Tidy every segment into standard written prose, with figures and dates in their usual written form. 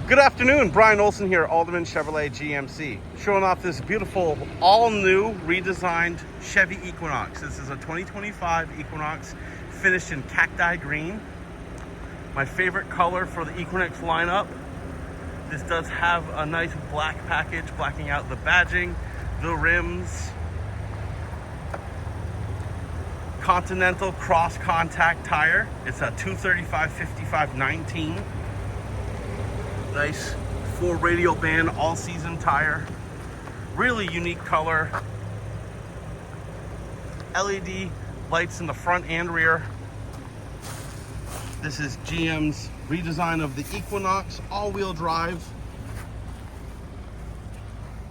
Good afternoon, Brian Olson here, Alderman Chevrolet GMC, showing off this beautiful, all-new, redesigned Chevy Equinox. This is a 2025 Equinox, finished in cacti green. My favorite color for the Equinox lineup. This does have a nice black package, blacking out the badging, the rims, Continental cross-contact tire. It's a 235/55/19. Nice 4 radial band all-season tire. Really unique color. LED lights in the front and rear. This is GM's redesign of the Equinox, all-wheel drive.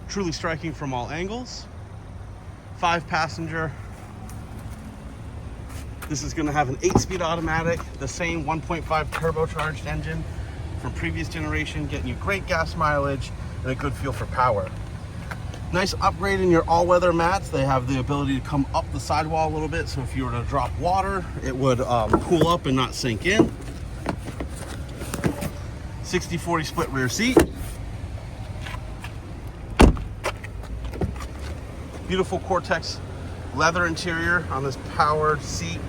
Truly striking from all angles. 5-passenger. This is going to have an 8-speed automatic, the same 1.5 turbocharged engine from previous generation, getting you great gas mileage and a good feel for power. Nice upgrade in your all-weather mats. They have the ability to come up the sidewall a little bit, so if you were to drop water, it would cool up and not sink in. 60/40 split rear seat. Beautiful Cortex leather interior on this powered seat.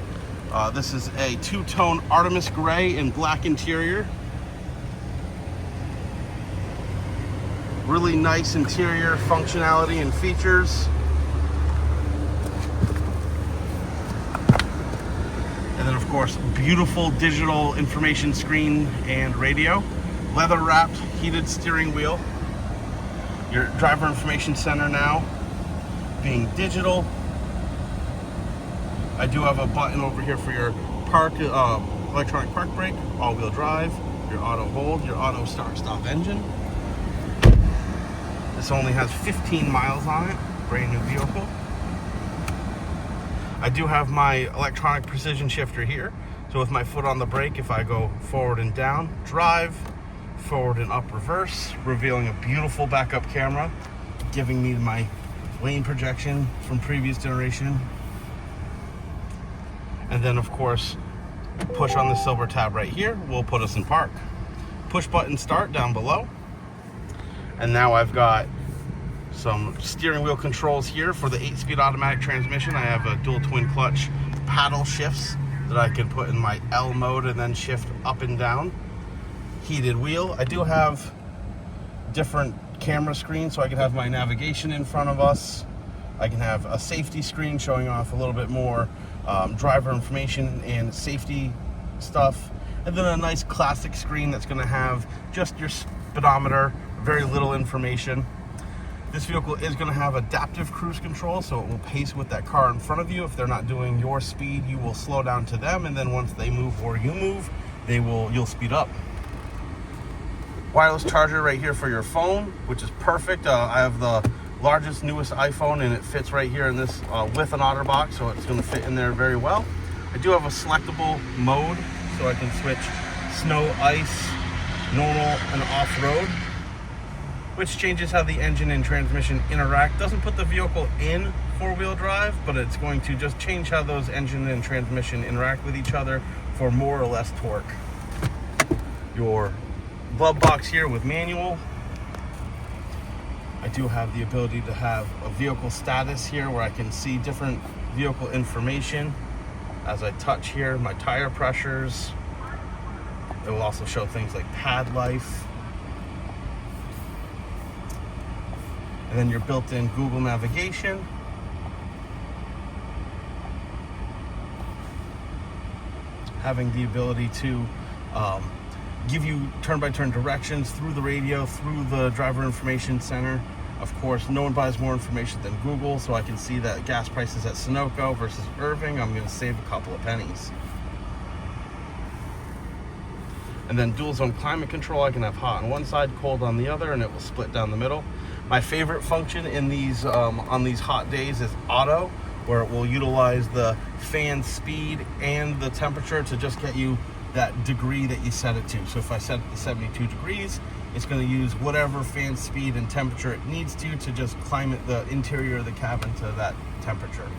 This is a 2-tone Artemis gray and black interior. Really nice interior functionality and features. And then of course, beautiful digital information screen and radio. Leather wrapped heated steering wheel. Your driver information center now being digital. I do have a button over here for your electronic park brake, all-wheel drive, your auto hold, your auto start-stop engine. This only has 15 miles on it, brand new vehicle. I do have my electronic precision shifter here. So with my foot on the brake, if I go forward and down, drive, forward and up, reverse, revealing a beautiful backup camera, giving me my lane projection from previous generation. And then of course, push on the silver tab right here will put us in park. Push button start down below. And now I've got some steering wheel controls here for the 8-speed automatic transmission. I have a dual twin clutch paddle shifts that I can put in my L mode and then shift up and down. Heated wheel. I do have different camera screens, so I can have my navigation in front of us. I can have a safety screen showing off a little bit more driver information and safety stuff. And then a nice classic screen that's going to have just your speedometer, very little information. This vehicle is going to have adaptive cruise control, so it will pace with that car in front of you. If they're not doing your speed, you will slow down to them, and then once they move or you move, you'll speed up. Wireless charger right here for your phone, which is perfect. I have the largest, newest iPhone, and it fits right here in this with an OtterBox, so it's going to fit in there very well. I do have a selectable mode, so I can switch snow, ice, normal, and off-road, which changes how the engine and transmission interact. Doesn't put the vehicle in 4-wheel drive, but it's going to just change how those engine and transmission interact with each other for more or less torque. Your glove box here with manual. I do have the ability to have a vehicle status here where I can see different vehicle information as I touch here, my tire pressures. It will also show things like pad life. And then your built-in Google navigation. Having the ability to give you turn-by-turn directions through the radio, through the driver information center. Of course, no one buys more information than Google, so I can see that gas prices at Sunoco versus Irving, I'm going to save a couple of pennies. And then dual zone climate control. I can have hot on one side, cold on the other, and it will split down the middle. My favorite function in these on these hot days is auto, where it will utilize the fan speed and the temperature to just get you that degree that you set it to. So if I set it to 72 degrees, it's going to use whatever fan speed and temperature it needs to just climate the interior of the cabin to that temperature.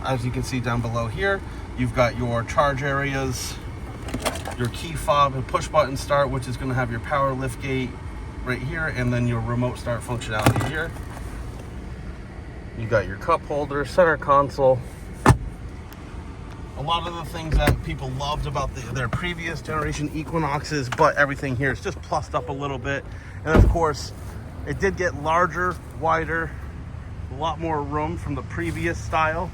As you can see down below here, you've got your charge areas your key fob and push button start, which is going to have your power lift gate right here, and then your remote start functionality here. You got your cup holder, center console. A lot of the things that people loved about their previous generation Equinoxes, but everything here is just plussed up a little bit. And of course, it did get larger, wider, a lot more room from the previous style.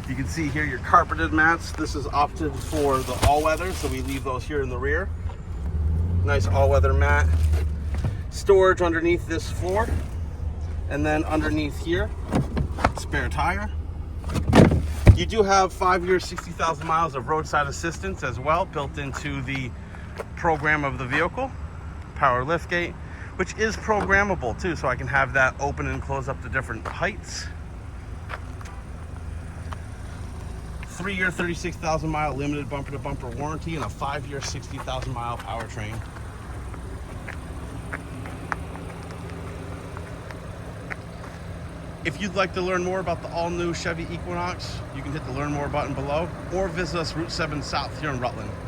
You can see here your carpeted mats. This is opted for the all-weather, so we leave those here in the rear. Nice all-weather mat. Storage underneath this floor. And then underneath here, spare tire. You do have 5 years, 60,000 miles of roadside assistance as well, built into the program of the vehicle. Power liftgate, which is programmable too, so I can have that open and close up to different heights. 3 year, 36,000 mile limited bumper to bumper warranty, and a 5 year, 60,000 mile powertrain. If you'd like to learn more about the all-new Chevy Equinox, you can hit the Learn More button below, or visit us Route 7 South here in Rutland.